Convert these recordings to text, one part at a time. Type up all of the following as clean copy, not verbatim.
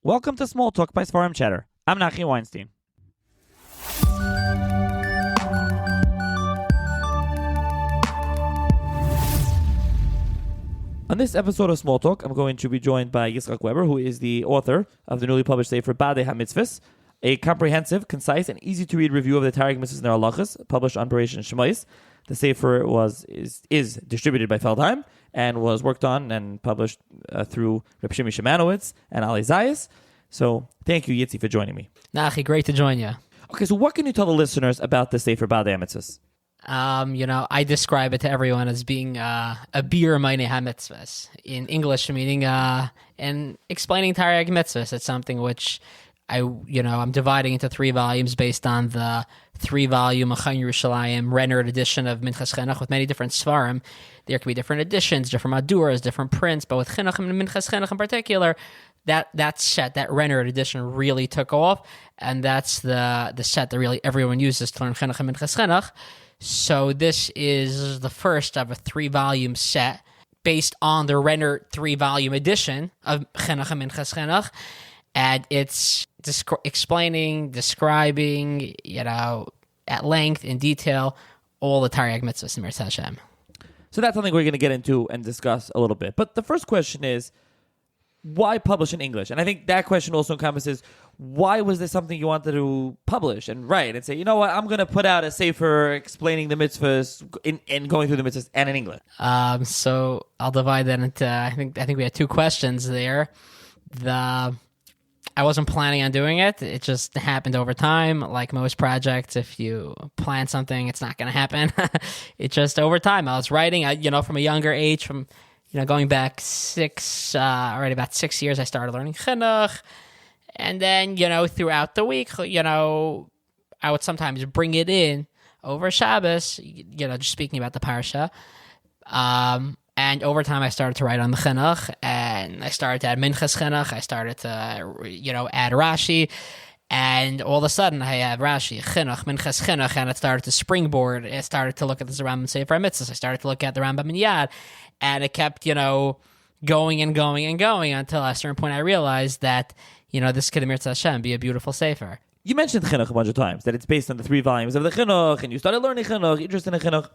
Welcome to SmallTalk by Sfarim Chatter. I'm Nachi Weinstein. On this episode of SmallTalk, I'm going to be joined by Yitzcho Weber, who is the author of the newly published sefer Badei HaMitzvos, a comprehensive, concise, and easy-to-read review of the Tarek Mitzvahs and their halachas, published on Parshah and Shemais. The sefer is distributed by Feldheim and was worked on and published through Reb Shimi Shemanowitz and Ali Zayas. So thank you, Yitzi, for joining me. Nachi, great to join you. Okay, so what can you tell the listeners about the sefer Badei HaMitzvos? I describe it to everyone as being a beer meine HaMitzvos. In English, meaning and explaining Tarek Mitzvahs. It's something which I'm dividing into 3 volumes based on the 3-volume Achon Yerushalayim rendered edition of Minchas Chinuch with many different svarim. There can be different editions, different maduras, different prints, but with Chinuch and Minchas Chinuch in particular, that set, that rendered edition really took off, and that's the set that really everyone uses to learn Chinuch and Minchas Chinuch. So this is the first of a 3-volume set based on the rendered 3-volume edition of Chinuch and Minchas Chinuch. And it's describing, at length, in detail, all the Tarek Mitzvahs in Mirza Hashem. So that's something we're going to get into and discuss a little bit. But the first question is, why publish in English? And I think that question also encompasses, why was this something you wanted to publish and write and say, you know what, I'm going to put out a sefer explaining the mitzvahs and going through the mitzvahs and in English? So I'll divide that into, I think we had 2 questions there. I wasn't planning on doing it. It just happened over time. Like most projects, if you plan something, it's not going to happen. It's just over time. I was writing, from a younger age, from going back already about 6 years, I started learning chinuch. And then, throughout the week, I would sometimes bring it in over Shabbos, just speaking about the Parshah. And over time, I started to write on the chinuch, and I started to add minchas chinuch. I started to, add Rashi, and all of a sudden, I have Rashi, chinuch, minchas chinuch, and it started to springboard. I started to look at the Rambam Sefer HaMitzvos. I started to look at the Rambam in Yad, and it kept, going and going and going until at a certain point I realized that, this could, Mirza Hashem, be a beautiful sefer. You mentioned chinuch a bunch of times, that it's based on the 3 volumes of the chinuch, and you started learning chinuch, interested in chinuch.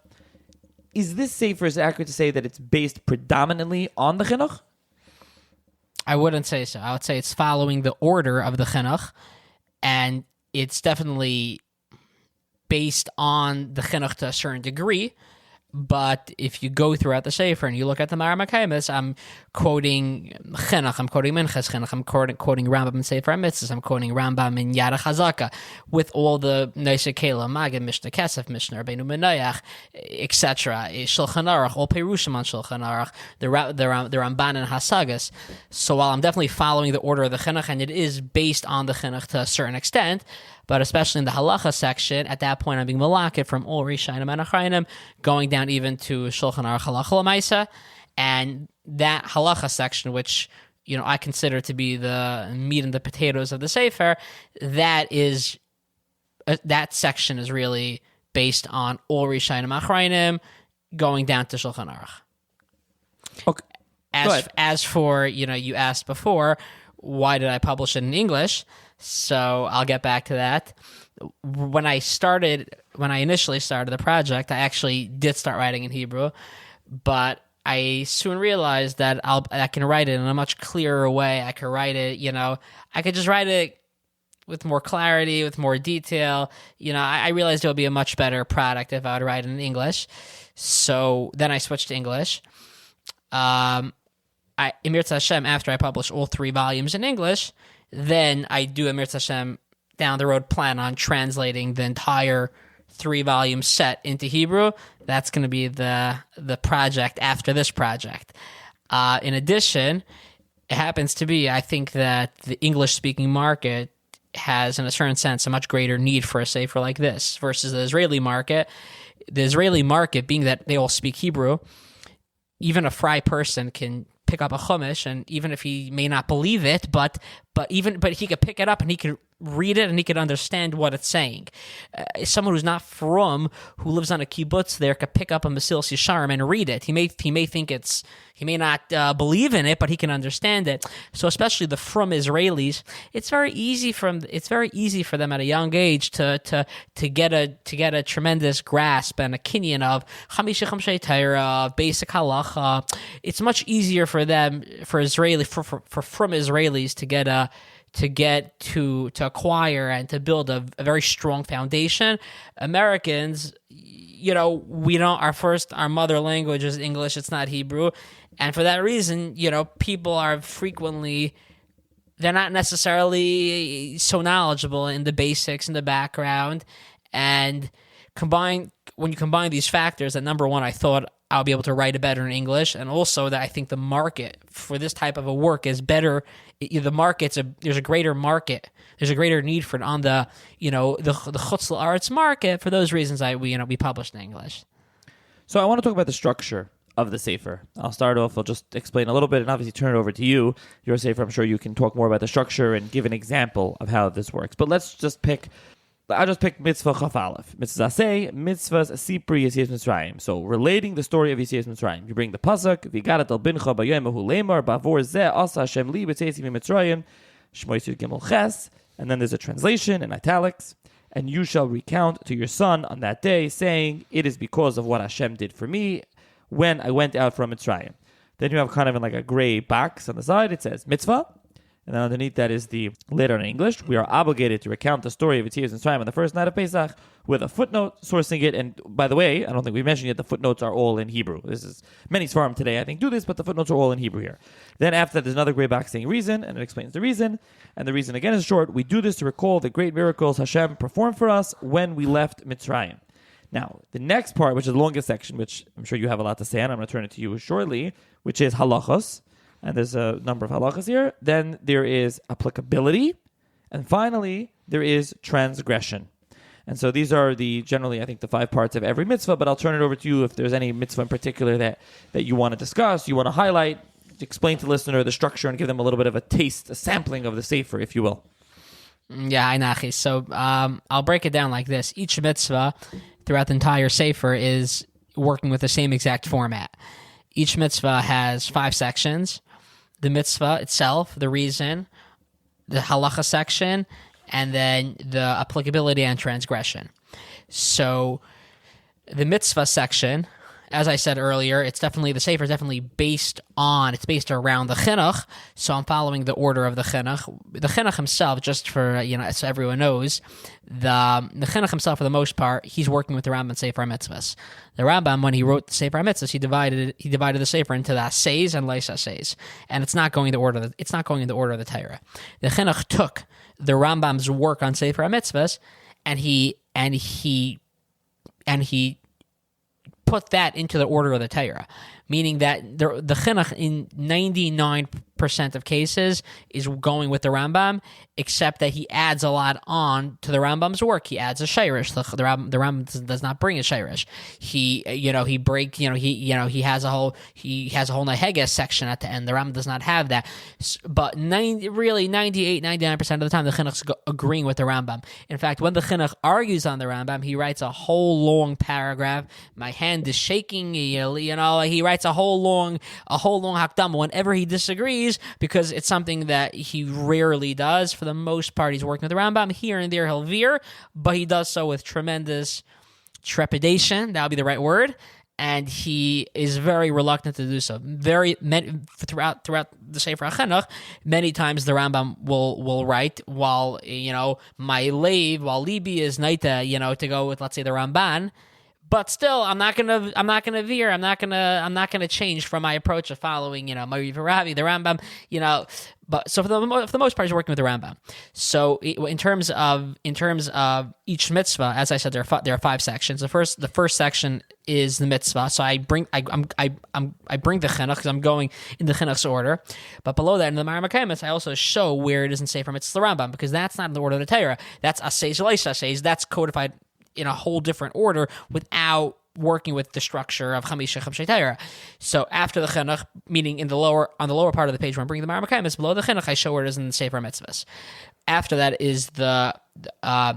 Is this sefer, is it accurate to say that it's based predominantly on the chinuch? I wouldn't say so. I would say it's following the order of the chinuch, and it's definitely based on the chinuch to a certain degree. But if you go throughout the sefer and you look at the Ma'ar Makaymis, I'm quoting chinuch, I'm quoting minchas chinuch, I'm quoting Rambam in Sefer HaMitzvos, I'm quoting Rambam in Yad HaChazaka, with all the Neisei Kela, Magid, Mishnah Kesef, Mishnah Rabbeinu Menayach, etc. Shulchan Aruch, all Perushim on Shulchan Aruch, the Ramban and Hasagas. So while I'm definitely following the order of the chinuch, and it is based on the chinuch to a certain extent, but especially in the halacha section, at that point I'm being malakit from all Rishayim and Achrayim, going down even to Shulchan Aruch Halacha L'Maisa, and that halacha section, which I consider to be the meat and the potatoes of the sefer, that section is really based on all Rishayim and Achrayim, going down to Shulchan Aruch. Okay. As for you asked before, why did I publish it in English? So I'll get back to that. When I initially started the project, I actually did start writing in Hebrew, but I soon realized that I can write it in a much clearer way. I could write it, I could just write it with more clarity, with more detail. I realized it would be a much better product if I would write it in English. So then I switched to English. In Mirza Hashem, after I published all 3 volumes in English, then I do a Mirza Hashem down the road plan on translating the entire 3-volume set into Hebrew. That's going to be the project after this project. In addition, it happens to be, I think that the English-speaking market has, in a certain sense, a much greater need for a sefer like this versus the Israeli market. The Israeli market, being that they all speak Hebrew, even a fry person can pick up a chumash, and even if he may not believe it, but he could pick it up and he could read it and he could understand what it's saying. Someone who's not from, who lives on a kibbutz there, could pick up a Mesilas Yesharim and read it. He may think he may not believe in it, but he can understand it. So especially the from Israelis, it's very easy for them at a young age to get a tremendous grasp and a kinyan of Chamisha Chamshei Torah, basic halacha. It's much easier for them, from Israelis to acquire and to build a very strong foundation. Americans, our mother language is English, it's not Hebrew. And for that reason, people are they're not necessarily so knowledgeable in the basics, in the background. And when you combine these factors, that number one, I thought I'll be able to write it better in English, and also that I think the market for this type of a work is better. There's a greater market. There's a greater need for it on the Chutz La'aretz market. For those reasons, we published in English. So I want to talk about the structure of the Sefer. I'll start off, I'll just explain a little bit and obviously turn it over to you. Your Sefer, I'm sure you can talk more about the structure and give an example of how this works. But I'll just pick Mitzvah Chaf Aleph. Mitzvah Aseh, Mitzvahs Sipri Yetzias Mitzrayim. So relating the story of Yetzias Mitzrayim. You bring the Pasuk, V'garat al bincha b'yomahu lemar, b'avor zeh asa Hashem li b'tzeisi mitzrayim, Shmo Yisud Gimel Ches, and then there's a translation in italics, and you shall recount to your son on that day, saying, it is because of what Hashem did for me when I went out from Mitzrayim. Then you have kind of in like a gray box on the side, it says Mitzvah, and then underneath that is the letter in English. We are obligated to recount the story of Yetzias Mitzrayim on the first night of Pesach with a footnote sourcing it. And by the way, I don't think we mentioned yet, the footnotes are all in Hebrew. This is many Sfarim today, I think, do this, but the footnotes are all in Hebrew here. Then after that, there's another gray box saying reason, and it explains the reason. And the reason again is short. We do this to recall the great miracles Hashem performed for us when we left Mitzrayim. Now, the next part, which is the longest section, which I'm sure you have a lot to say on, I'm going to turn it to you shortly, which is halachos. And there's a number of halachas here. Then there is applicability. And finally, there is transgression. And so these are generally, I think, the 5 parts of every mitzvah, but I'll turn it over to you if there's any mitzvah in particular that you want to discuss, you want to highlight, explain to the listener the structure and give them a little bit of a taste, a sampling of the Sefer, if you will. Yeah, Nachi. So I'll break it down like this. Each mitzvah throughout the entire Sefer is working with the same exact format. Each mitzvah has 5 sections. The mitzvah itself, the reason, the halacha section, and then the applicability and transgression. So the mitzvah section, as I said earlier, the Sefer is definitely based around the chinuch, so I'm following the order of the chinuch. The chinuch himself, just for, so everyone knows, the chinuch himself, for the most part, he's working with the Rambam Sefer HaMitzvos. The Rambam, when he wrote the Sefer HaMitzvos, he divided the Sefer into the Aseis and Leis Aseis, and it's not going in the order of the Torah. The chinuch took the Rambam's work on Sefer HaMitzvos, and he put that into the order of the Torah, meaning that the chinuch in 99% of cases is going with the Rambam, except that he adds a lot on to the Rambam's work. He adds a shayrish. The Rambam does not bring a shayrish. He has a whole neheges section at the end. The Rambam does not have that. But 98, 99% of the time, the chinuch's agreeing with the Rambam. In fact, when the chinuch argues on the Rambam, he writes a whole long paragraph. My hand is shaking. He writes a whole long hakdama whenever he disagrees, because it's something that he rarely does. For the most part, he's working with the Rambam. Here and there, he'll veer, but he does so with tremendous trepidation. That would be the right word. And he is very reluctant to do so. Throughout the Sefer HaChinuch, many times the Rambam will write while Libi is naita, to go with, let's say, the Ramban. But still, I'm not gonna veer. I'm not gonna change from my approach of following, Mari Varavi, the Rambam, But so for the most part, he's working with the Rambam. So in terms of each mitzvah, as I said, there are 5 sections. The first section is the mitzvah. So I bring the chinuch because I'm going in the chinuch's order. But below that, in the Maram HaKaimis, I also show where it isn't Sefer Mitzvah the Rambam, because that's not in the order of the Torah. That's Aseis Leis Aseis. That's codified in a whole different order without working with the structure of Chamisha Chamshay Torah. So after the chinuch, meaning on the lower part of the page, when I'm bringing the Maramakaim, below the chinuch, I show where it is in the Sefer Mitzvahs. After that is the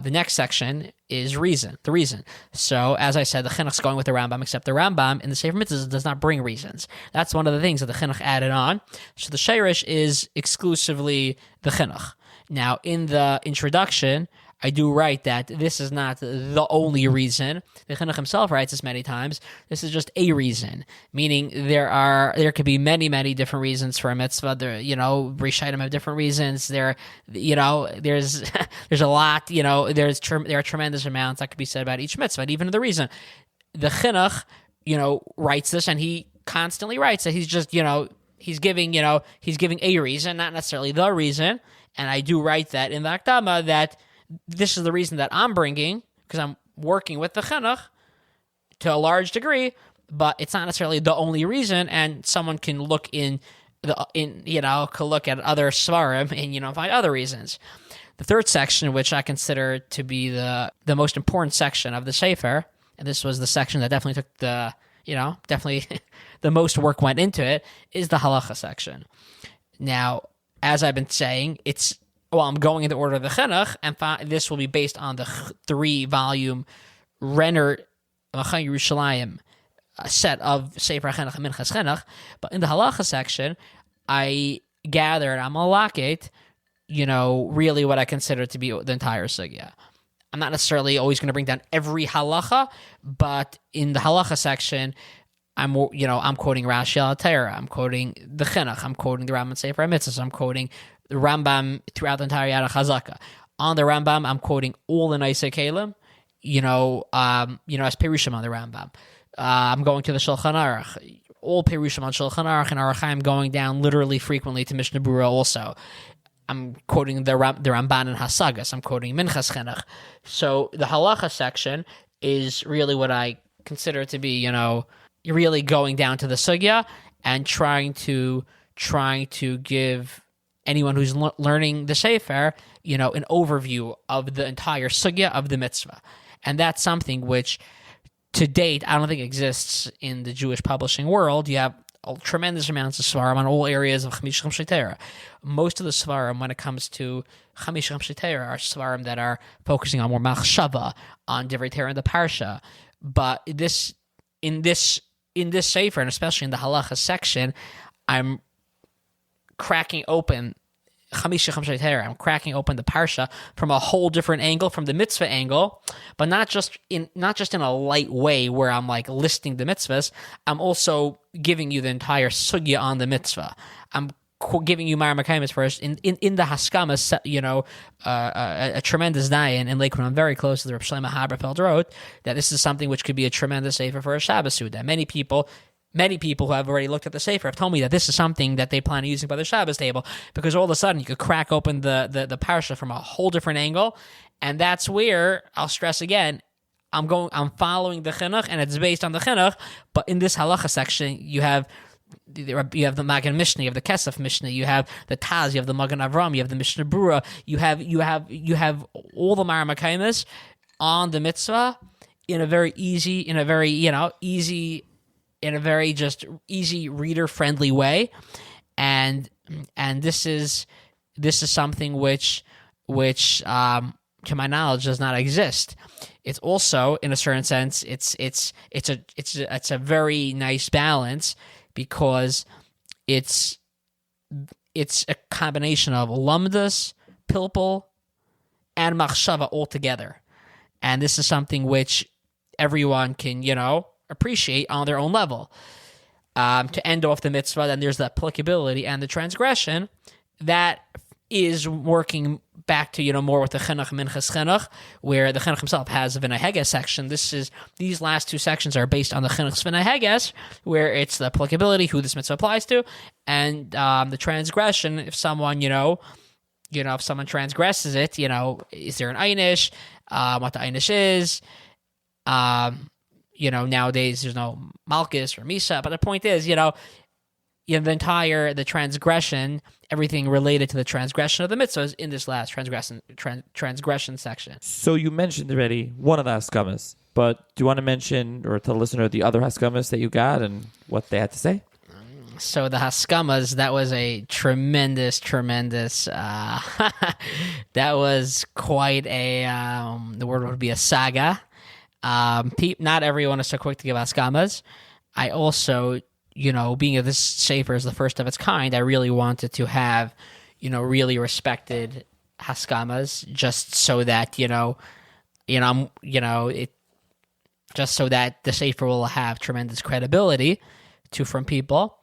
next section is the reason. So as I said, the chinuch's going with the Rambam, except the Rambam in the Sefer Mitzvahs does not bring reasons. That's one of the things that the chinuch added on. So the Sheirish is exclusively the chinuch. Now in the introduction, I do write that this is not the only reason. The Chinuch himself writes this many times. This is just a reason, meaning there could be many, many different reasons for a mitzvah. There, Rishayim have different reasons. There's a lot. There are tremendous amounts that could be said about each mitzvah, and even the reason. The Chinuch, writes this, and he constantly writes that he's just, he's giving a reason, not necessarily the reason. And I do write that in the Akdama that this is the reason that I'm bringing, because I'm working with the chinuch to a large degree, but it's not necessarily the only reason. And someone can look could look at other svarim and find other reasons. The third section, which I consider to be the most important section of the Sefer, and this was the section that definitely took definitely the most work went into it, is the halacha section. Now, as I've been saying, I'm going in the order of the chinuch, and this will be based on the 3-volume Renner Machai Yerushalayim set of Sefer Chinuch and Minchas Chinuch. But in the halacha section, I gathered, I'm malakit, really what I consider to be the entire sugya. I'm not necessarily always going to bring down every halacha, but in the halacha section, I'm quoting Rashi al Torah, I'm quoting the Chinuch, I'm quoting the Rambam Sefer HaMitzvos, I'm quoting the Rambam throughout the entire Yad HaChazaka. On the Rambam, I'm quoting all the Naisei Kalim, as Perushim on the Rambam. I'm going to the Shulchan Aruch, all Perushim on Shulchan Aruch, and Aruch Chaim going down literally frequently to Mishnah Berurah also. I'm quoting the Ramban and Hasagas. I'm quoting Minchas Chinuch. So the halacha section is really what I consider to be, really going down to the sugya and trying to give anyone who's learning the Sefer, an overview of the entire sugya of the mitzvah. And that's something which, to date, I don't think exists in the Jewish publishing world. You have tremendous amounts of svarim on all areas of Chamisha Chamshay Torah. Most of the svarim, when it comes to Chamisha Chamshay Torah, are svarim that are focusing on more machshava, on Divrei Torah and the Parshah. But in this sefer, and especially in the halacha section, I'm cracking open Chamisha Chamshay Torah. I'm cracking open the Parsha from a whole different angle, from the mitzvah angle, but not just in a light way where I'm like listing the mitzvahs. I'm also giving you the entire sugya on the mitzvah. I'm giving you Mara Makaimis first in the Haskamas, a tremendous dayan in Lakewood. I'm very close to the Reb Shlomo Haberfeld wrote that this is something which could be a tremendous sefer for a Shabbos Suda. Many people who have already looked at the sefer have told me that this is something that they plan on using by the Shabbos table, because all of a sudden you could crack open the parsha from a whole different angle, and that's where I'll stress again. I'm following the chinuch, and it's based on the chinuch. But in this halacha section, you have the Magen Mishnah, you have the Kesef Mishnah, you have the Taz, you have the Magen Avram, you have the Mishnah Berurah, you have all the Mara Makaimis on the mitzvah in a very easy reader friendly way, and this is something which to my knowledge does not exist. It's also, in a certain sense, it's a very nice balance, because it's a combination of lamdas, pilpul, and machshava all together, and this is something which everyone can appreciate on their own level. To end off the mitzvah, then there's the applicability and the transgression that is working back to more with the chinuch minchas chinuch, where the chinuch himself has a v'nai heges section. These last two sections are based on the chinuch's v'nai heges, where it's the applicability, who this mitzvah applies to, and the transgression. If someone if someone transgresses it, is there an einish? What the einish is? Nowadays there's no malchus or misa, but the point is, the transgression, everything related to the transgression of the mitzvahs in this last transgression section. So you mentioned already one of the haskamas, but do you want to mention or tell the listener the other haskamas that you got and what they had to say? So the haskamas, that was a tremendous, that was quite the word would be a saga. Not everyone is so quick to give haskamas. I also, being this sefer is the first of its kind, I really wanted to have, really respected haskamas, just so that, just so that the sefer will have tremendous credibility from people.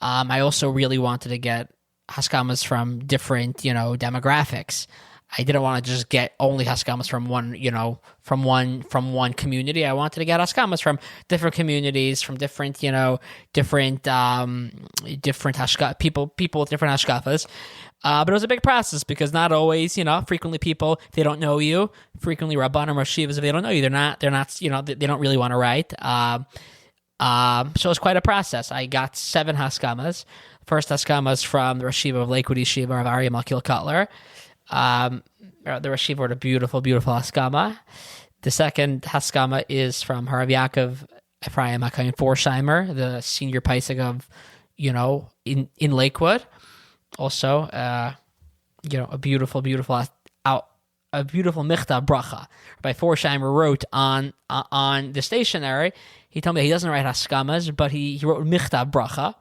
I also really wanted to get haskamas from different, demographics. I didn't want to just get only haskamas from one, from one community. I wanted to get haskamas from different communities, from different, different people with different hashkafas. But it was a big process because not always, frequently people, if they don't know you, frequently Rabbanim or Shivas, if they don't know you, they're not, they don't really want to write. So it was quite a process. I got 7 haskamas. First haskamas from the Rosh Yeshiva of Lakewood Yeshiva of Aryeh Malkiel Cutler. The Rosh Yeshiva wrote a beautiful, beautiful haskama. The second haskama is from Harav Yaakov Ephraim HaKohen Forsheimer, the senior paisik of, in Lakewood. Also, a beautiful, beautiful a beautiful michtav bracha. Rabbi Forsheimer wrote on the stationery. He told me he doesn't write haskamas, but he wrote michtav bracha.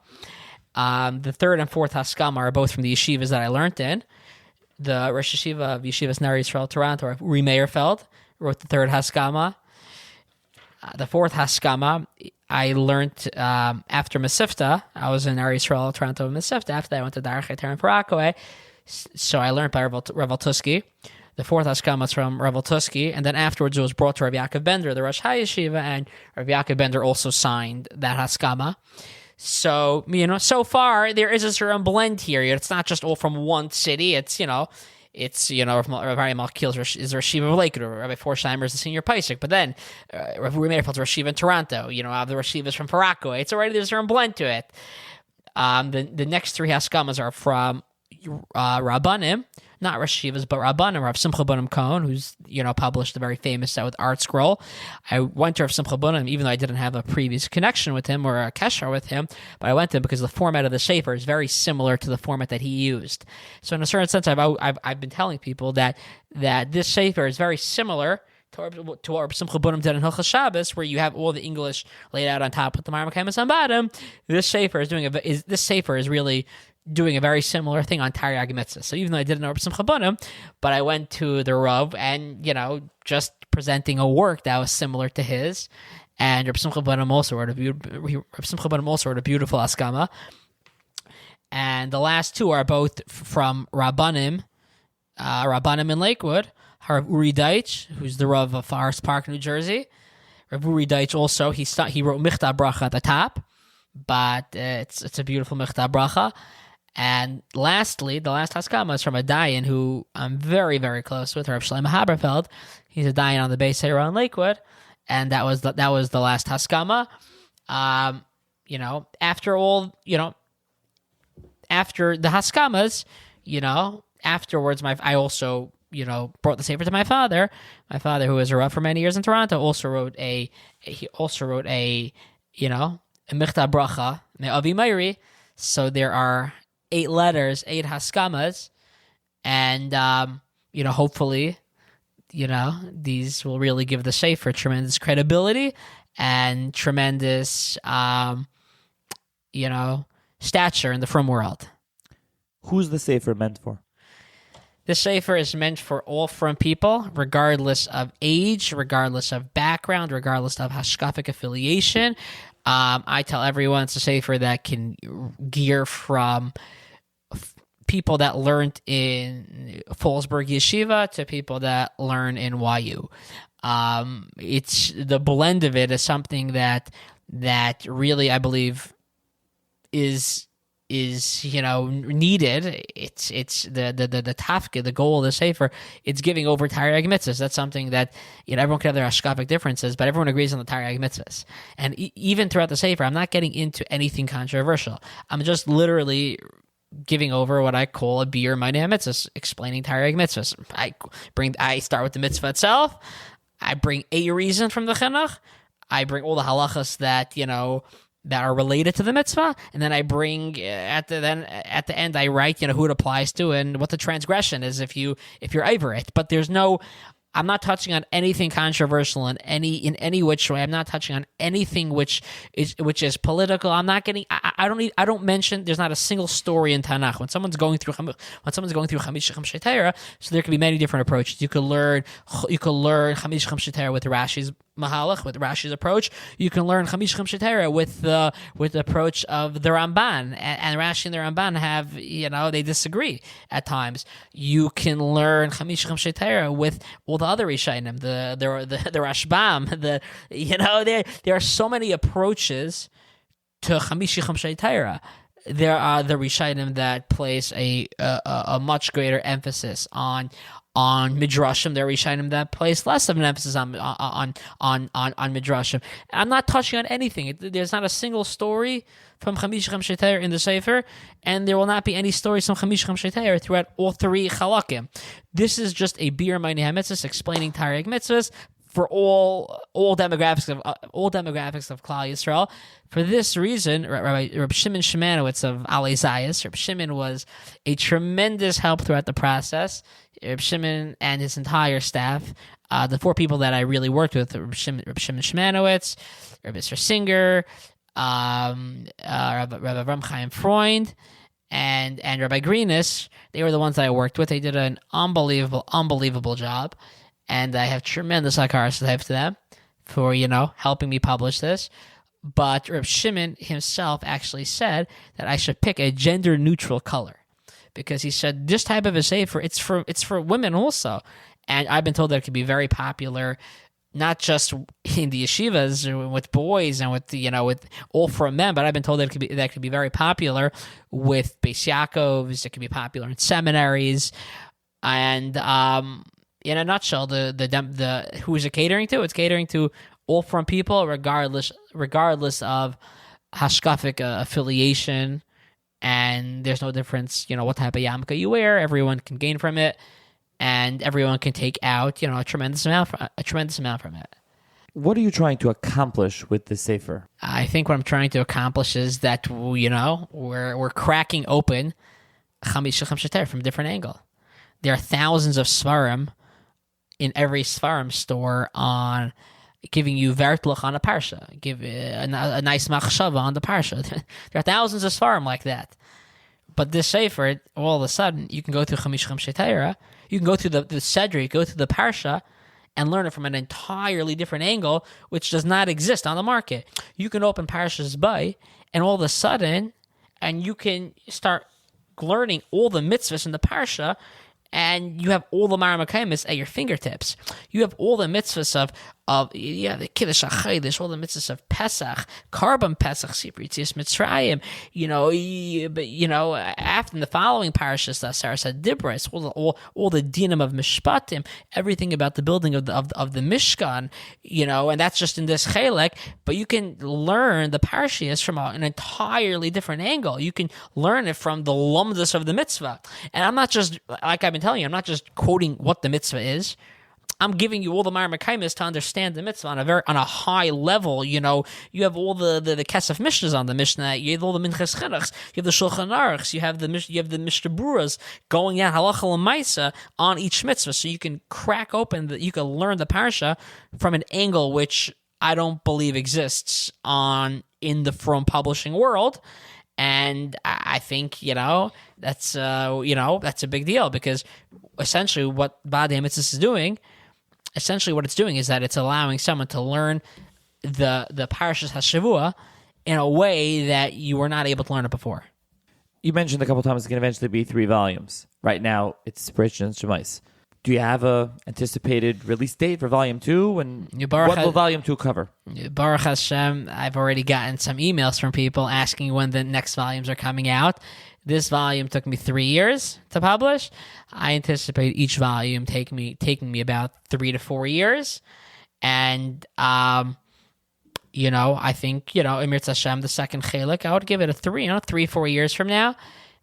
The third and fourth haskama are both from the yeshivas that I learned in. The Rosh Yeshiva of Yeshivas Ner Yisrael Toronto, Uri Meyerfeld, wrote the third haskama. The fourth haskama I learned after Mesivta. I was in Ner Yisrael Toronto Mesivta. After that, I went to Darach Eter in Parakwe. So I learned by Rav Tusky. The fourth haskama is from Rav Tusky, and then afterwards it was brought to Rav Yaakov Bender, the Rosh HaYeshiva, and Rav Yaakov Bender also signed that haskama. So, so far there is a certain blend here. It's not just all from one city. It's, Rabbi Malkiel is the Rosh Yeshiva of Lakewood, Rabbi Forsheimer is the senior paisik, but then Rabbi Meirfeld is Rosh Yeshiva in Toronto. I have the Rosh Yeshivas from Parakwe. It's already, there's a certain blend to it. The next 3 haskamas are from Rabbanim, not Rosh Yeshivas, but Rabbanim, Rav Simcha Bunim Cohen, who's, published the very famous South Art Scroll. I went to Rav Simcha Bunim, even though I didn't have a previous connection with him or a kesher with him, but I went to him because the format of the sefer is very similar to the format that he used. So in a certain sense, I've been telling people that this sefer is very similar to what Simcha Bunim did in Hilchos Shabbos, where you have all the English laid out on top with the Marmakayim on bottom. This sefer is really doing a very similar thing on Taryag Mitzvah. So even though I didn't know Simcha Bunim, but I went to the Rav and, just presenting a work that was similar to his. And Rav Simcha Bunim also wrote a beautiful haskama. And the last 2 are both from Rabbanim in Lakewood. Rav Uri Deitch, who's the Rav of Forest Park, New Jersey. Rav Uri Deitch also, he wrote Michtav Bracha at the top, but it's a beautiful Michtav Bracha. And lastly, the last haskama is from a dayan who I'm very, very close with, Rav Shlomo Haberfeld. He's a dayan on the base here in Lakewood, and that was the last haskama. After the haskamas, afterwards, I also, brought the sefer to my father. My father, who was a Rav for many years in Toronto, also wrote a michtav bracha me'avi Meiri. So there are 8 letters, 8 haskamas, and hopefully, these will really give the sefer tremendous credibility and tremendous, stature in the frum world. Who's the sefer meant for? The sefer is meant for all frum people, regardless of age, regardless of background, regardless of hashkafic affiliation. I tell everyone it's a sefer that can gear from people that learned in Fallsburg Yeshiva to people that learn in YU. It's the blend of it is something that really I believe is is needed. It's the tafka, the goal of the sefer. It's giving over Taryag mitzvahs. That's something that everyone can have their hashkafic differences, but everyone agrees on the Taryag mitzvahs. And even throughout the sefer, I'm not getting into anything controversial. I'm just literally giving over what I call a beer my mitzvahs, explaining Taryag mitzvahs. I start with the mitzvah itself. I bring a reason from the chinuch. I bring all the halachas that that are related to the mitzvah, and then I bring at the end I write who it applies to and what the transgression is if you're over it. But I'm not touching on anything controversial in any which way. I'm not touching on anything which is political. I'm not getting. I don't mention. There's not a single story in Tanakh when someone's going through Chamish Chamshei Torah. So there can be many different approaches. You could learn Chamish Chamshei Torah with Rashi's Mahalach, with Rashi's approach. You can learn Chamish Chamshei Torah with the approach of the Ramban, and Rashi and the Ramban have they disagree at times. You can learn Chamish Chamshei Torah with all the other Rishayim, the Rashbam, there are so many approaches to Chamishi Chamshei Torah. There are the Rishayim that place a much greater emphasis on midrashim. There are Rishayim that place less of an emphasis on midrashim. I'm not touching on anything. There's not a single story from Chamish Chamshei Torah in the Sefer, and there will not be any stories from Chamish Chamshei Torah throughout all three chalakim. This is just a beer ma'anei hamitzvos explaining Taryag mitzvahs for all demographics of Klal Yisrael. For this reason, Reb Shimon Shemanowitz of Alei Zayas, Reb Shimon was a tremendous help throughout the process. Reb Shimon and his entire staff, the four people that I really worked with, Reb Shimon Shemanowitz, Reb Isser Singer, Rabbi Avram Chaim Freund, and Rabbi Greenis. They were the ones that I worked with. They did an unbelievable job. And I have tremendous hakaras to them for, helping me publish this. But Reb Shimon himself actually said that I should pick a gender-neutral color. Because he said this type of a sefer, it's for women also. And I've been told that it could be very popular, not just in the yeshivas with boys and with all for men, but I've been told that it could be very popular with Beis Yaakovs. It could be popular in seminaries. And in a nutshell, the who is it catering to? It's catering to all from people, regardless of hashkafic affiliation, and there's no difference, what type of yarmulke you wear. Everyone can gain from it, and everyone can take out, a tremendous amount from it. What are you trying to accomplish with the sefer? I think what I'm trying to accomplish is that we're cracking open Chamish Chamshei Torah from a different angle. There are thousands of svarim in every Svarim store on giving you vertluch on a Parsha, give a nice machshava on the Parsha. There are thousands of Svarim like that. But this Sefer, all of a sudden, you can go through Chamish Chamshei Torah, you can go through the Sedri, go through the Parsha, and learn it from an entirely different angle, which does not exist on the market. You can open Parshas Badei, and all of a sudden, and you can start learning all the mitzvahs in the Parsha, and you have all the Maramakamis at your fingertips. You have all the mitzvahs of the Kiddush HaChodesh, all the mitzvahs of Pesach, Karban Pesach, Sipur Yetzias Mitzrayim. After the following parashas, the Sarah said Dibros, all the dinim of Mishpatim, everything about the building of the Mishkan, and that's just in this chelek. But you can learn the parashas from an entirely different angle. You can learn it from the lumdus of the mitzvah. And I'm not just, like I've been telling you, I'm not just quoting what the mitzvah is. I'm giving you all the Maramakamis to understand the mitzvah on a high level. You have all the Kesef Mishnahs on the Mishnah. You have all the Minchas Chinuchs. You have the Shulchan Aruchs. You have the Mishnah Bruras going down halacha l'maisa on each mitzvah. So you can crack open you can learn the parsha from an angle which I don't believe exists in the from publishing world. And I think that's a big deal, because essentially what Badei HaMitzvos is doing. Essentially, what it's doing is that it's allowing someone to learn the Parshas HaShavua in a way that you were not able to learn it before. You mentioned a couple times it can eventually be 3 volumes. Right now, it's Parshas and Shemais. Do you have a anticipated release date for Volume 2? And Baruch what will Volume 2 cover? Baruch Hashem, I've already gotten some emails from people asking when the next volumes are coming out. This volume took me 3 years to publish. I anticipate each volume taking me about 3 to 4 years. And, I think, Emir Hashem, the second Chalik, I would give it a 3, 4 years from now.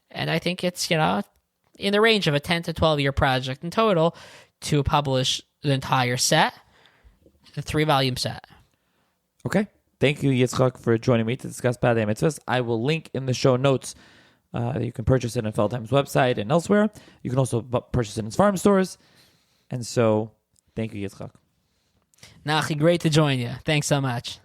And I think it's, in the range of a 10 to 12 year project in total to publish the entire set, the 3-volume set. Okay. Thank you, Yitzchak, for joining me to discuss Badei Mitzvahs. I will link in the show notes. You can purchase it on Feldheim's website and elsewhere. You can also purchase it in farm stores. And so, thank you, Yitzchak. Nachi, great to join you. Thanks so much.